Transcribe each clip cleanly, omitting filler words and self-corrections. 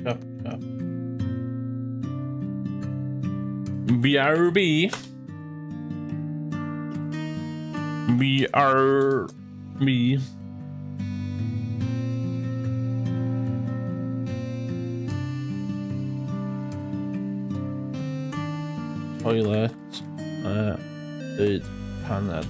Cup. BRB. BRB. Toilet. Panel.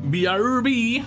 BRB.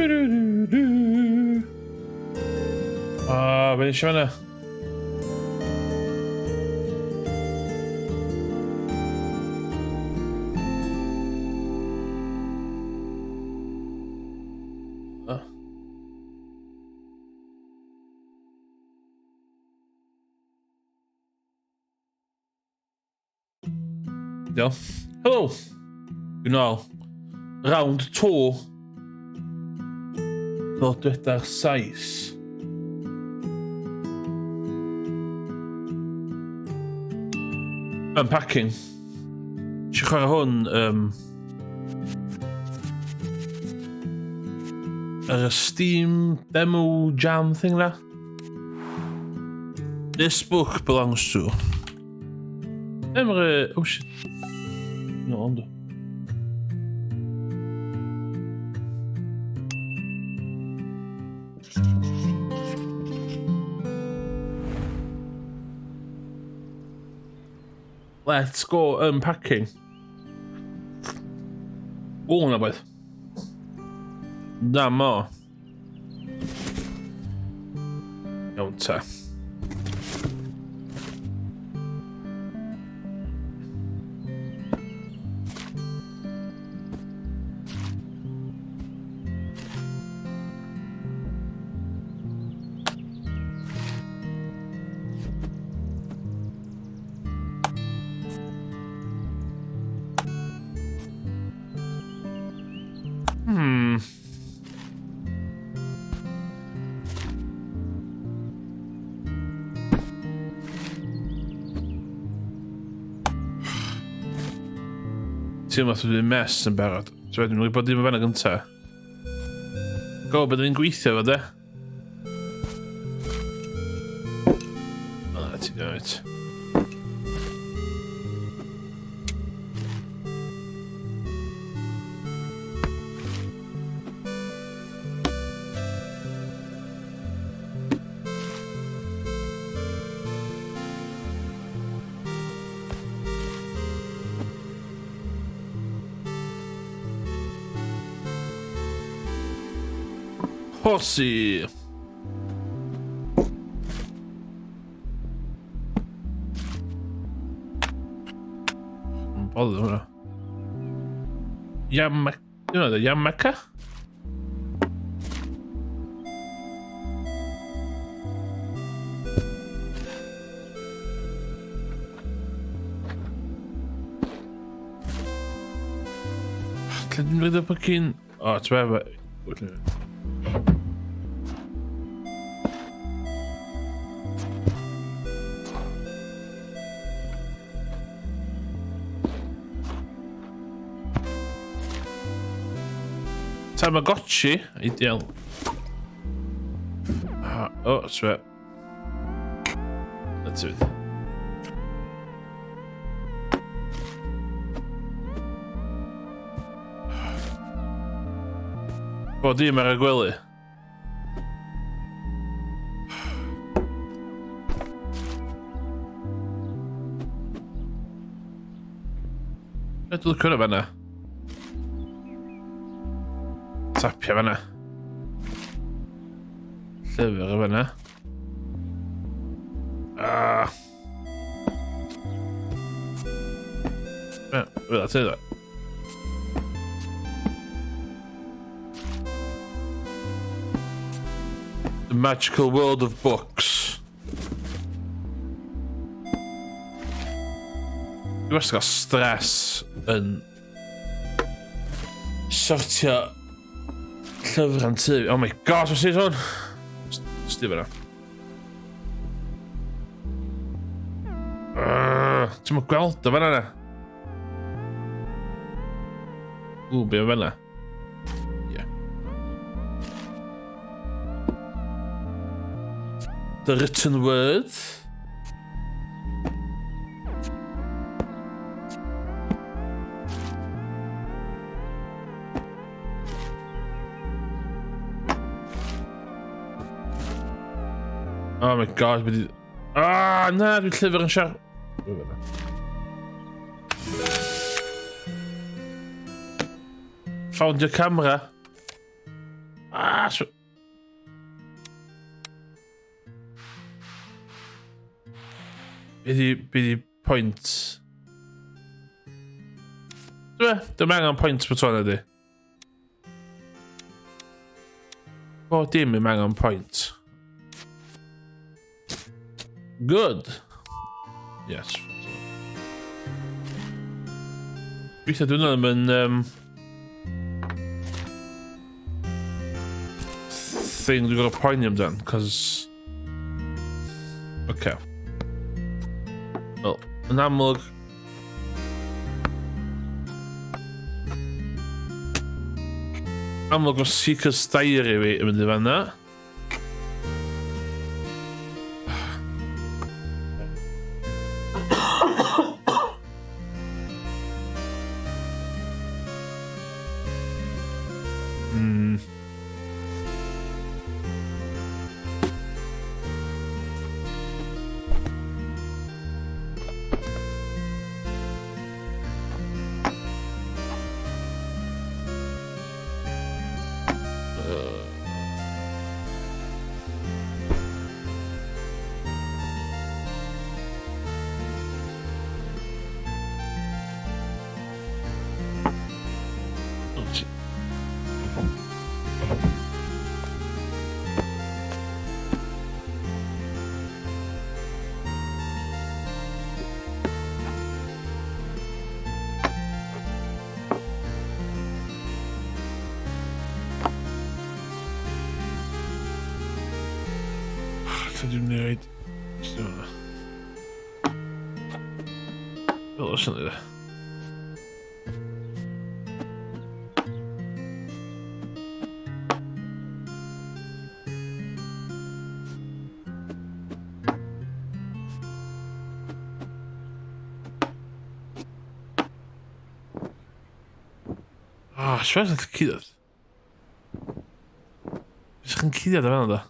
Be eisiau fanna? Ja. Hello. Genau. Round 2. Fel dweda'r Sais. Unpacking. Eisiau chwarae hwn yr Steam demo jam thing la. This book belongs to... Oh shit. No wonder. Let's go unpacking. Go on with. Damn more. Don't say. Ti'n meddwl bod fi'n mess yn barod. So wedyn, dwi'n bod dim yn fanna gynta. Go, bydd yn gweithio fo, de? O, na, ti'n gwneud. Horsey. Bother hwnna. Yamaka? Lle dwi'n rhaid o pacin... O, ti'n meddwl... Tamagotchi, ideal. Oh, that's right. That's it. Bod dim ar y gwely. Dwi'n cwrdd fanna. Tapio fanna. Llyfr fanna. Wel, ti'n dweud. The magical world of books. Dwi'n wastad gael stress yn sortio llyfr yn tu. Oh my god, what's this on? Sti fanna. Ti'n mwyn gweld o fanna na? Be o fanna? Yeah. The written word. Oh my god, na, dwi'n llyfr yn siarad. Found your camera. That's... Be di pwynt? Dim angen pwynt på tron ydi. Bo dim yn angen pwynt. Good. Yes. Weithiau dwi'n ddim yn... thing dwi'n gorau poeni amdan, cos... Okay. Wel, yn amlwg... Amlwg o Seeker's Diary fi yn mynd i fanna. Dwi'n newid... Fel oes yna dda. Siwr sy'n cydadd. Sy'n cydadd o fan da.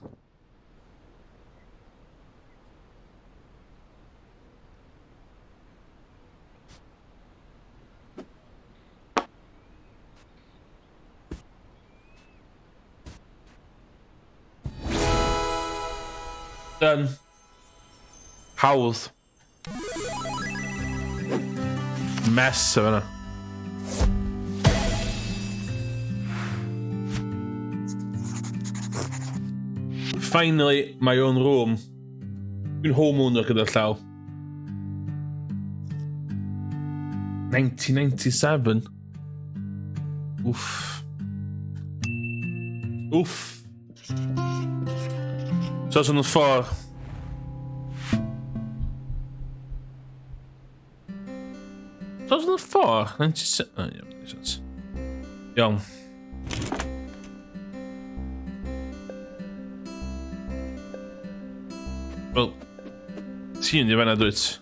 Done. Hawdd. Mess o fanna. Finally, my own room. Dwi'n homeowner gyda'r llaw. 1997. Oof. Oof. Zoals aan het voor. Zoals aan het voor. 97. Oh, ja, dat is het. Jong. Wel, zie je bijna doet.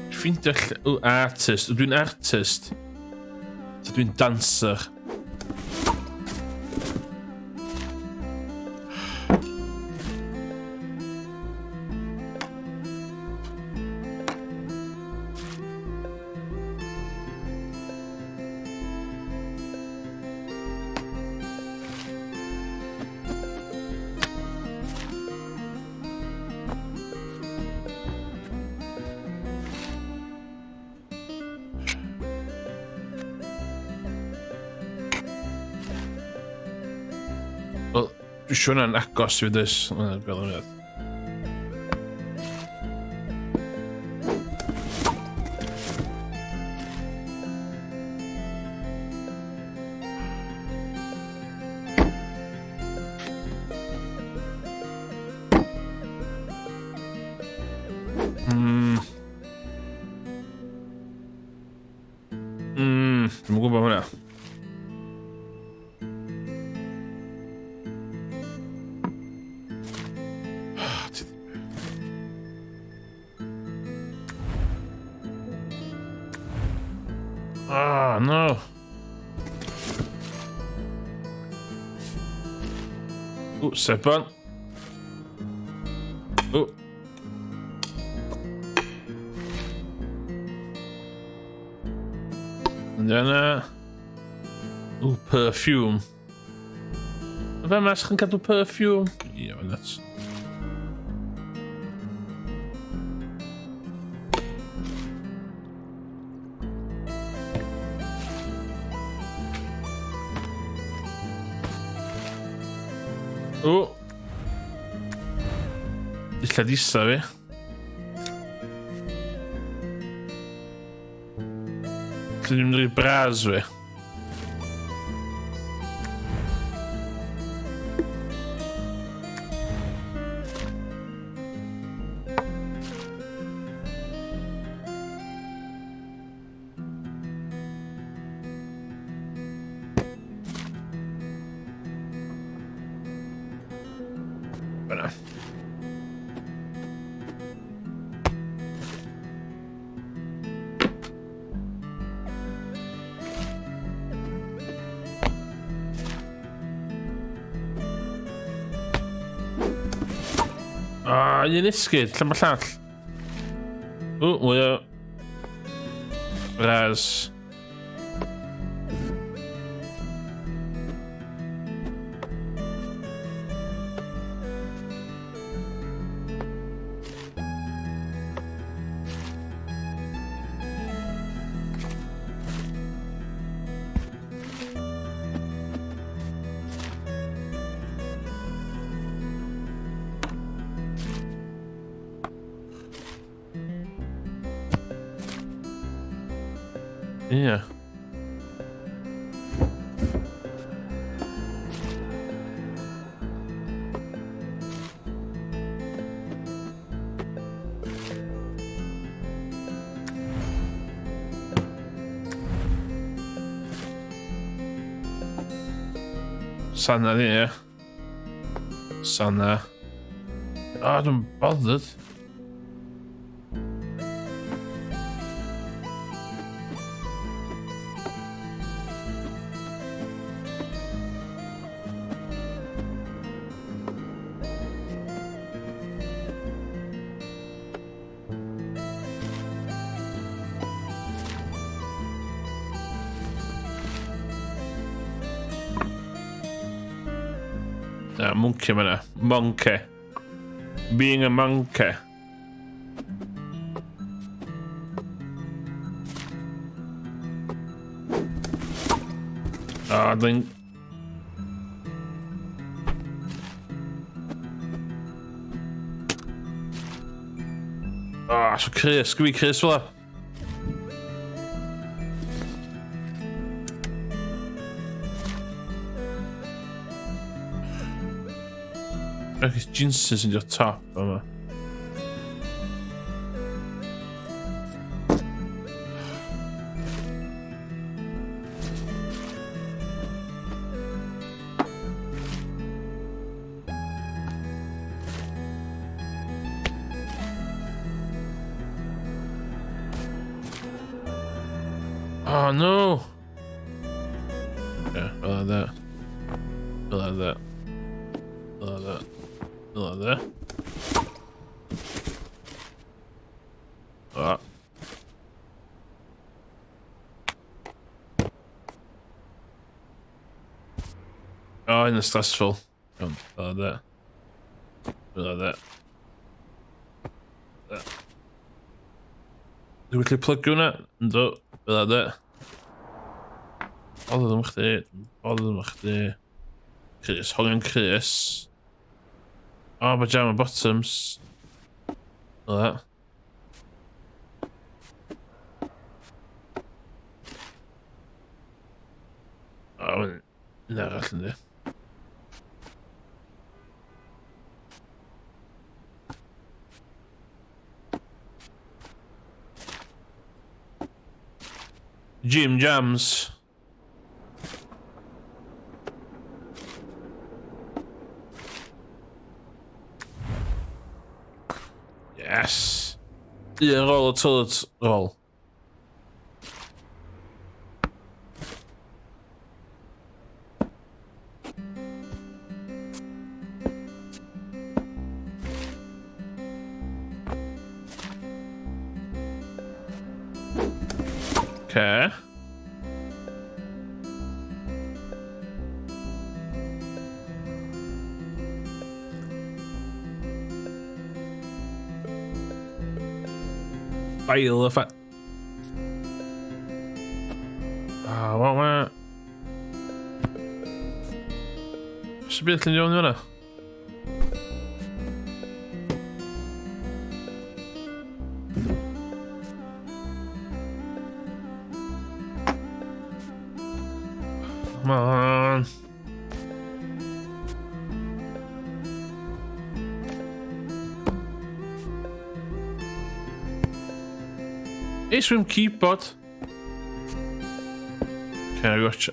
Vind echt... artist. Dwi'n artist. So dwi'n dancer. Wel, dwi'n siŵr na'n agos i fi dys. Fel yna. Dwi'n gwybod hwnna. Ah, no. Oh, step on. Oh. And then, oh, perfume. Hebben wij gaan kijken op perfume? Ja, net. Oh. Illa disa fi. Dyn ni'n rhaid bras fi. Fyna. Un esgyd, lle mae llall? O, mwy o... Ras. Ie. Sana ni, ie. Sana. Oh, dwi'n bothered. Monkey man. Monkey. Being a monkey. Ah, then. Ah, så Chris. Skal vi Chris for det? His jeans is in your top, mama. Oh no! Yeah, like that. Like that. Like that. Like that. Ah. Oh, and it's stressful. Like that. Like that. That. Do we plug on it? No. Like that. Alle mag dit. Alle mag dit. Chris, hang on Chris. Oh, pajama bottoms. Like that. Oh, no, that's in there. Jim Jams. Yes. Yeah, roll a toilet roll. Okay. Fail if I... what? Should be lite gjøre det. Come on. Ace room keypad. Okay, I gotcha.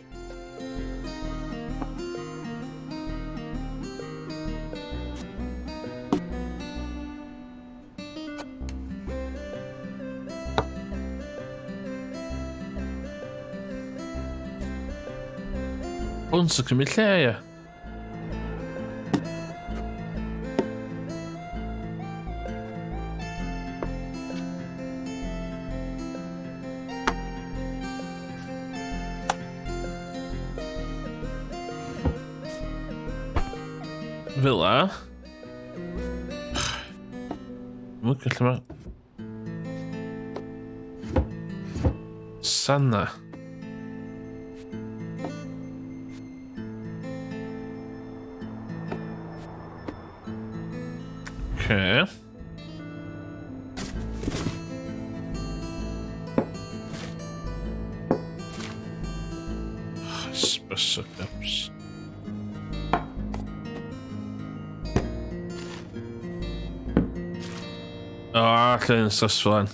Once kan vi klä. Villa. Mungkin cuma sana. Okay. Special cups. Ah, clean this one.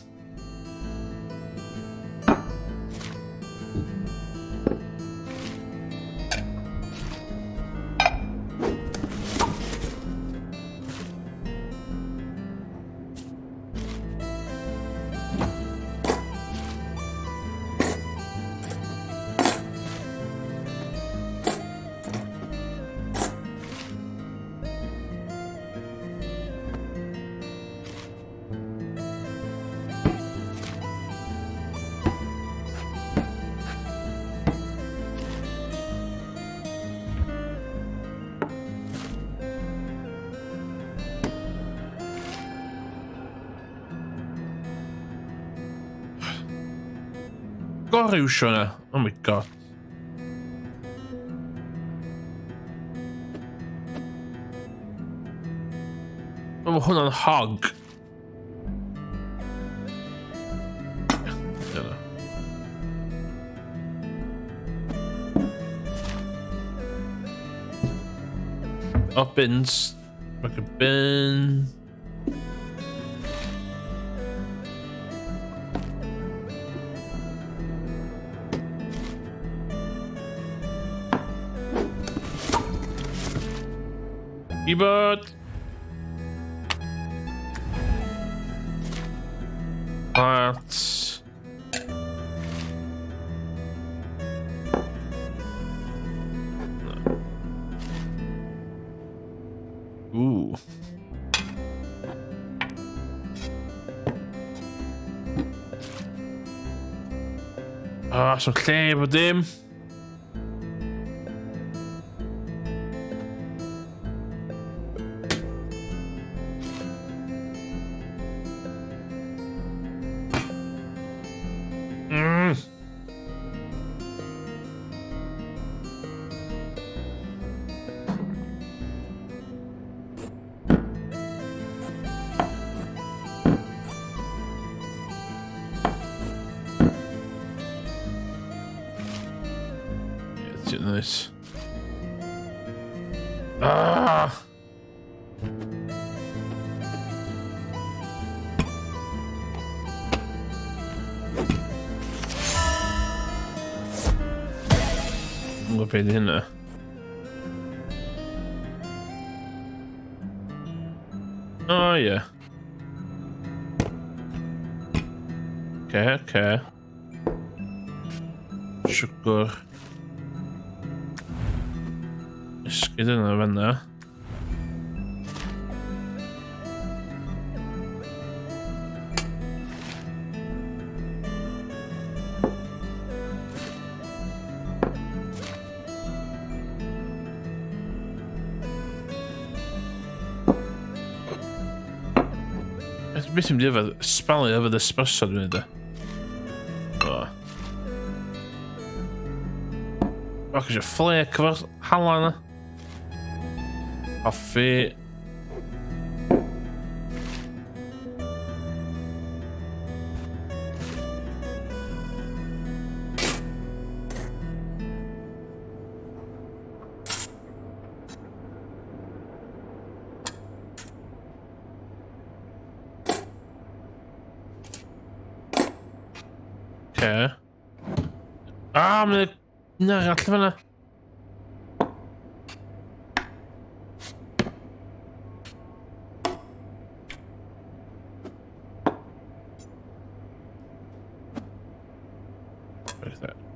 Garusarna. Oh my god. Oh, hon har en hagg. Up bins. Like a bin. Keyboard. Parts. Ooh. Ah, zo'n klein dim. Nice. Ah! I'm gonna pay the in there. Oh yeah. Okay. Syukur. Ska den vända? Beth yw'n dweud sbalu efo espresso dwi'n dweud. O. Ac eisiau flake efo'r hala yna. Coffi. Mae'n... Na, allan fyna.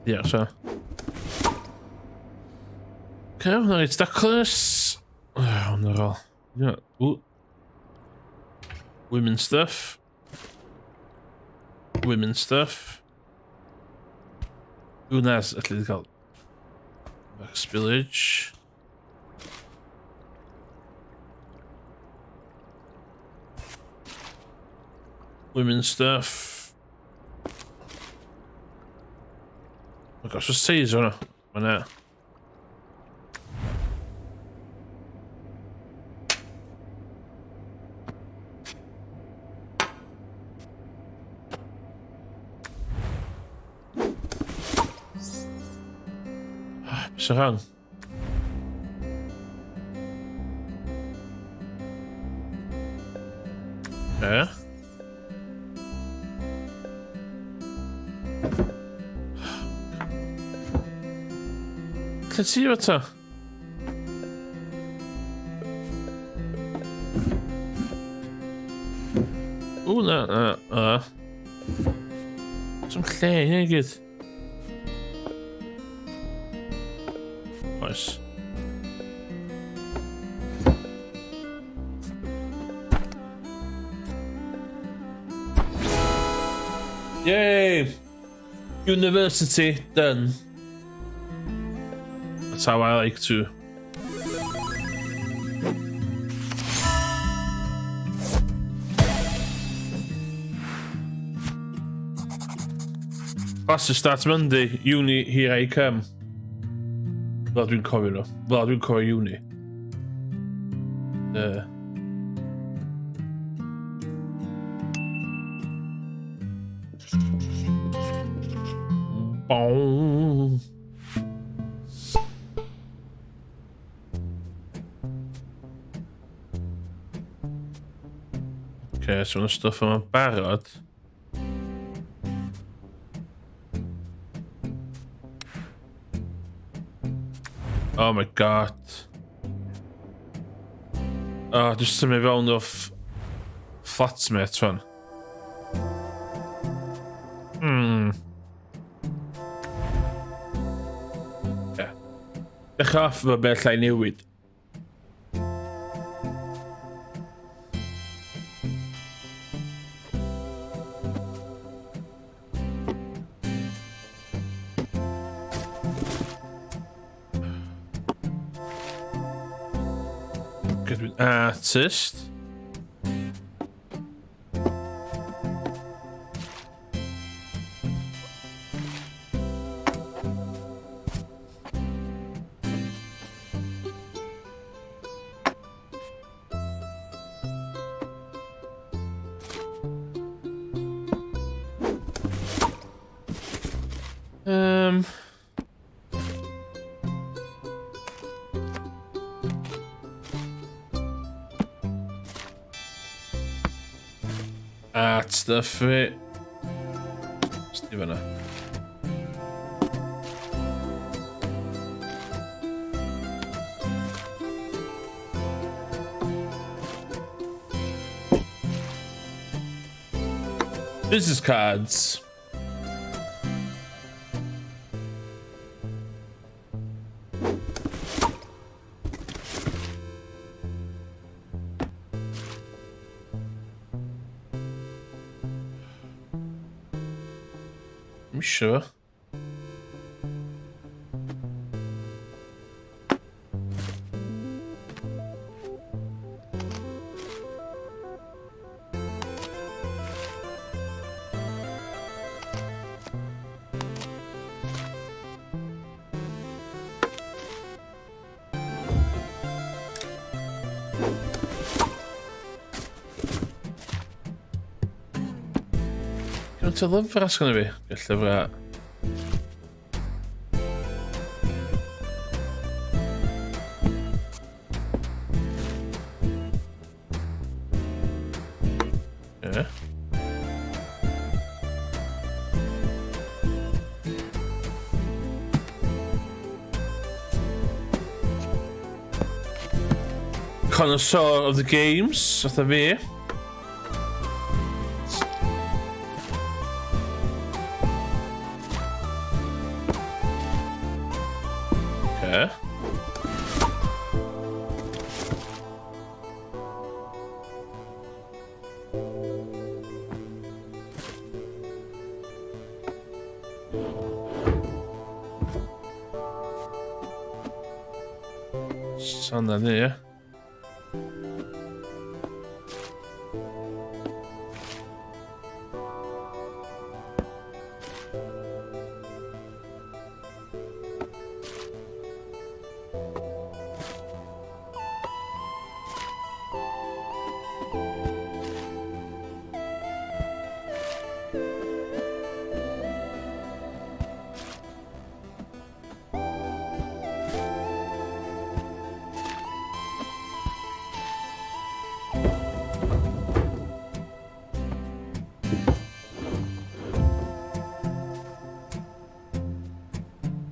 Ie, so. Hwna reit daclus. Hwna ar ôl. Women stuff. Women stuff. Hwna's allu di cael back spillage. Women stuff. Oh gosh, what's size hwnna? Hwna. Bys y rhan? Lle ti o ta? O, na. Som lle hynny gyd. Oes. Yay! University done. That's how I like to. Classes starts Monday. Uni, here I come. Fel dwi'n cofio nhw. Fel dwi'n cofio uni. Boom. Okay, so the stuff yma'n barod. Oh my god. Oh, just symud fewn off flatmate rhan. Yeah. Dechrau off efo beth llai newid. Artist. Art stuff it. Stephen. Business cards. I'm sure. Faint o lyfr asgan i fi? Y llyfrau. Ie. Connoisseur of the games, fatha fi. Okay. Sanna ni, ie.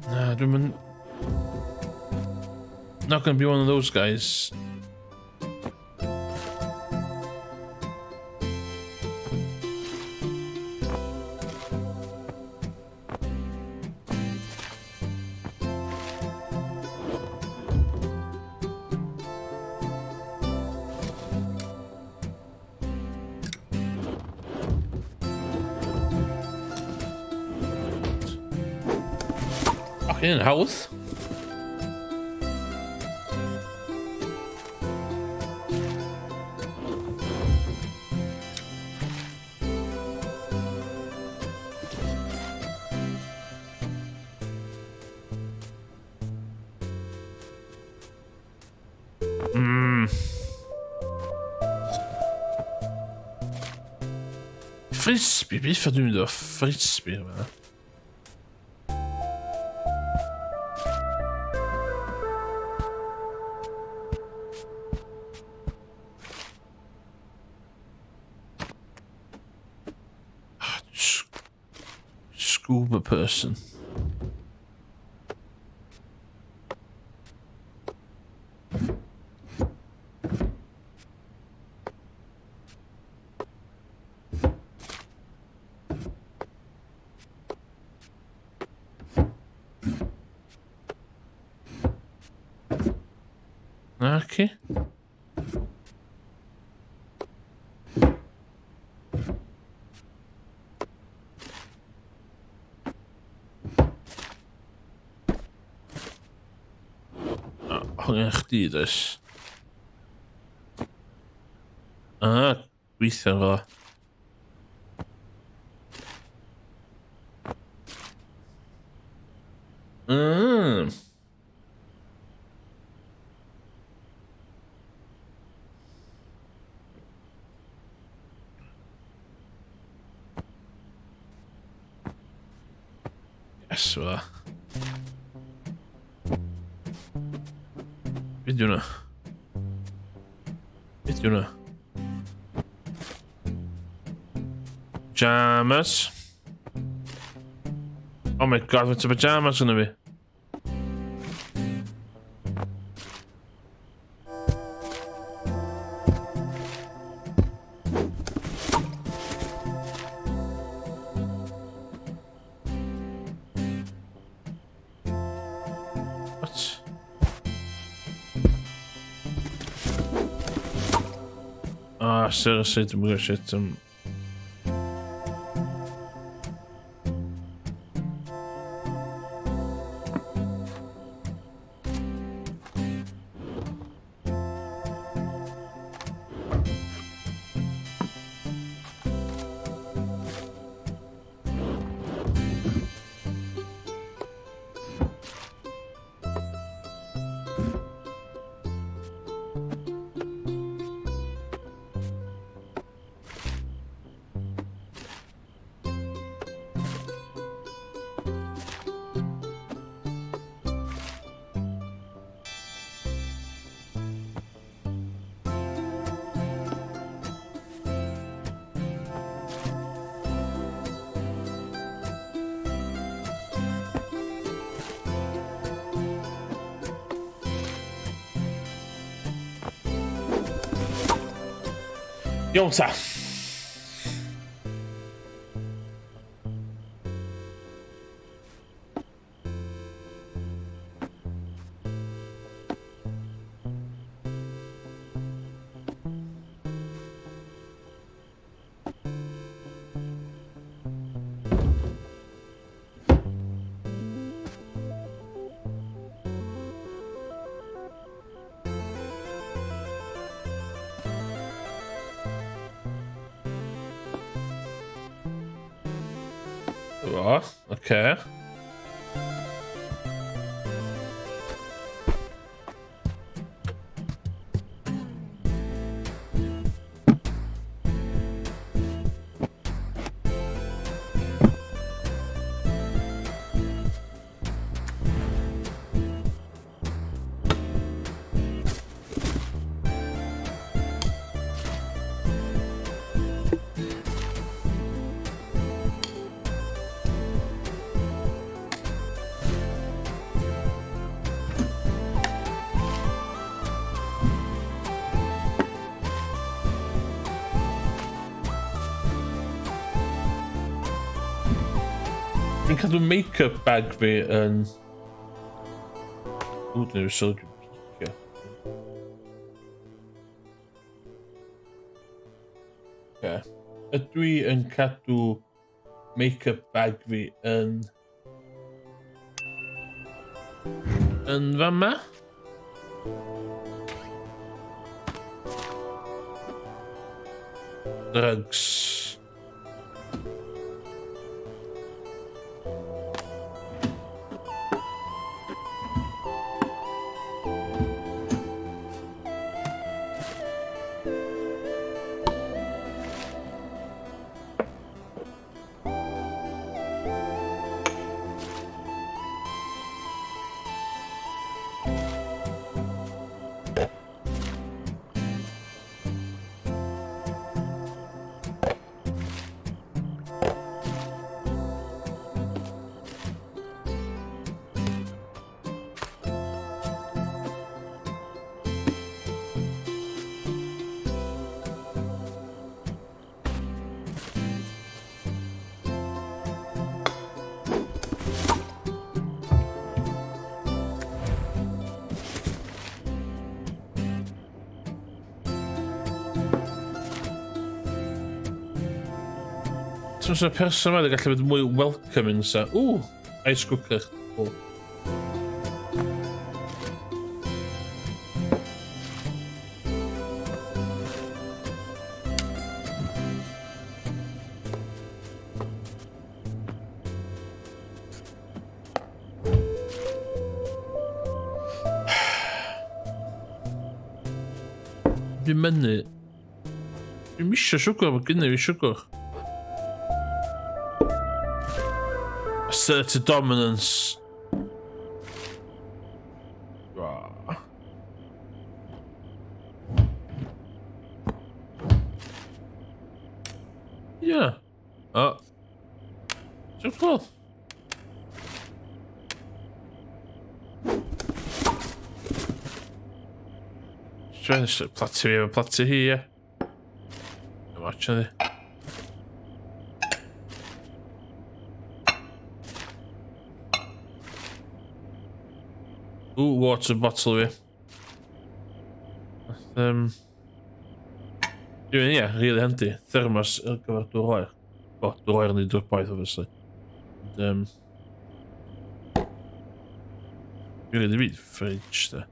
Nah, not gonna be one of those guys. Fucking hawdd. Frisbee, beth ydw i'n mynd o frisbee yma? Scuba person. Okay. Hongen chdi dus. Gweithio fo. Yes, fo. Beth yw hwnna? Beth yw hwnna? Pyjamas. Oh my god, faint o pyjamas yna fi? What? Seriously, dwi'n gwybod shit. Iawn ta. O, okay. Dwi'n cadw make-up bag fi yn... Ww, dwi'n sylw dwi'n picio. Okay. Ydw I yn cadw make-up bag fi yn... Yn fama? Drugs. Os yna person yma, gallu bod mwy welcoming sa. Ww, ice cooker. Oh. Dwi'n mynnu. Dwi'n misio siwgr, mae gynnu fi siwgr. Asserted dominance. Yeah. Oh. So cool. Trying to platter here, platter here. Watch it. Ooh, water bottle here. Yeah, really handy. Thermos ar gyfer dŵr oer. O, dŵr oer yn ei dŵr boeth, obviously. And, really, the bit fridge there.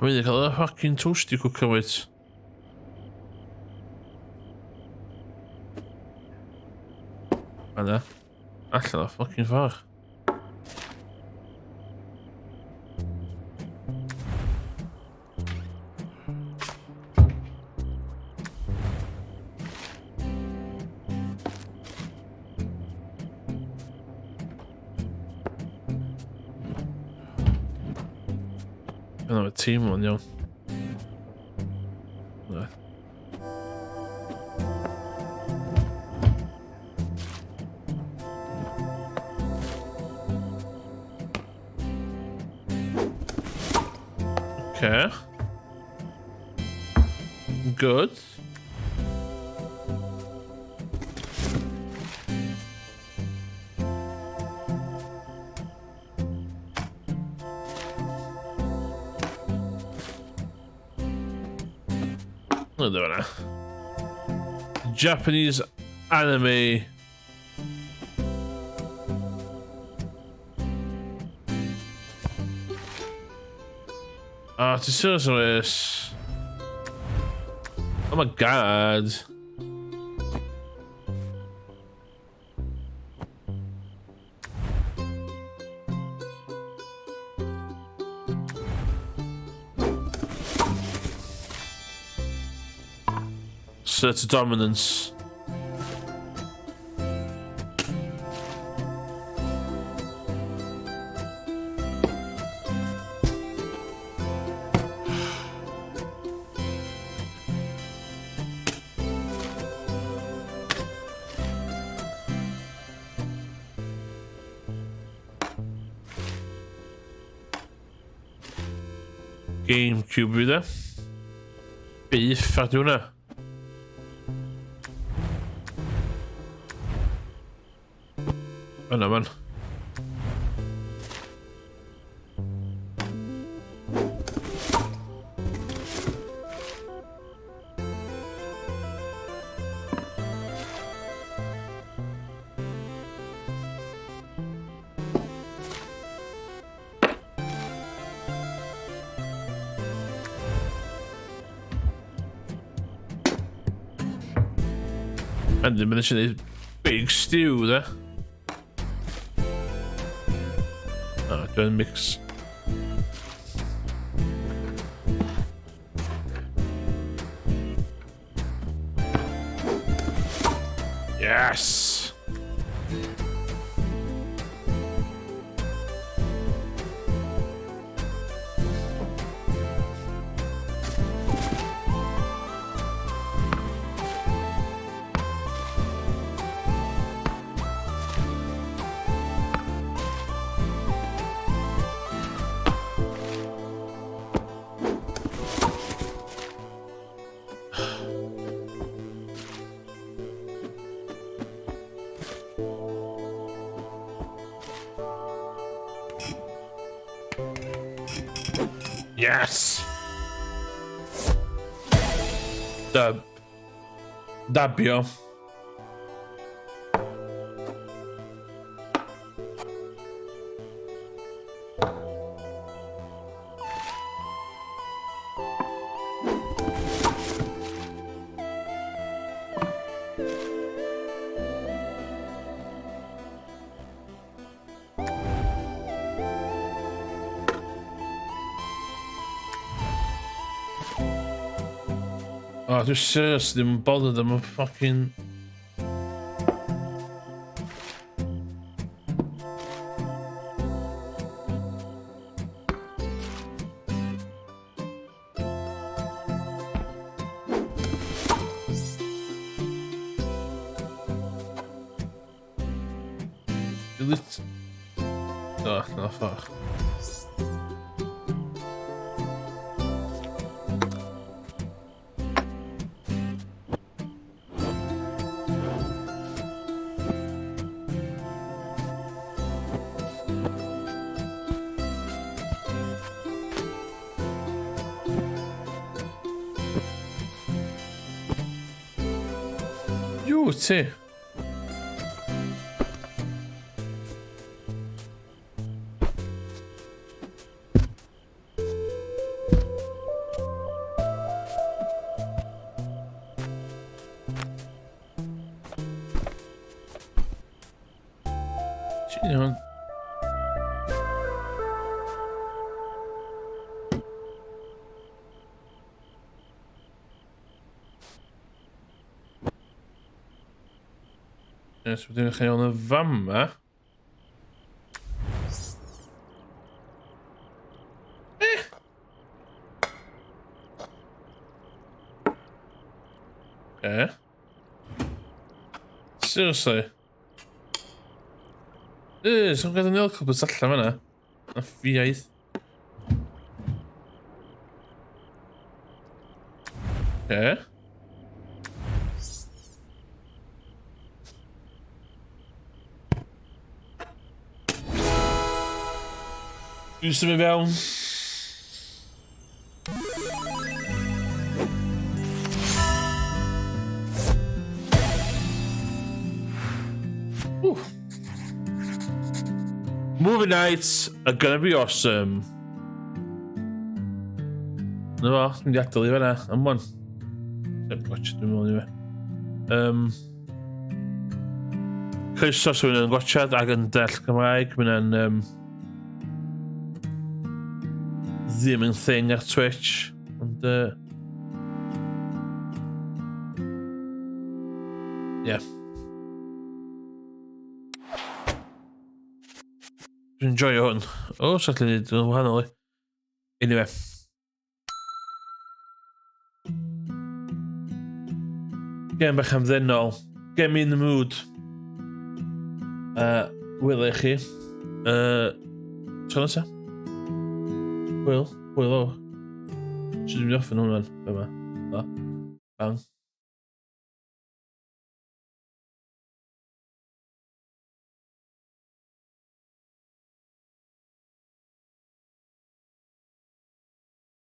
Wedi cael y fucking toasty cooker with. Yna. Allan o fucking ffordd. Yna mae tîm o'n iawn. Okay. Good. Look at that. Japanese anime. It's a serious race. Oh my god. Assert dominance. GameCube där. Beef, vad tror du? Vänta, men. And the munition is big stew there. Don't mix. Yes. Yes. Dabbio. Oh, just seriously didn't bother them. I'm fucking. Delete. Oh, no, fuck. Sì. Ciao. Dus we gaan een vamma. Okay. Seriously. So'n gael yn ilco bys allan fyna. A ffiaith. Okay. Dwi'n symud fewn. Ooh. Movie nights are gonna be awesome. No fo, dwi'n di adael I fan'na, am wan. Watch, dwi'n meddwl I fe. Croeso os yw'n gwachad ac yn dell Gymraeg, mae'n ddim yn thing ar Twitch, ond yeah. Dwi'n enjoy hwn. O, sa'ch chi'n neud yn wahanol I. Anyway. Gen bach am ddennol. Get me in the mood. Wyl I chi. Tro nesa? Wyl o. Si'n mynd I ofyn hwnna'n. Bang.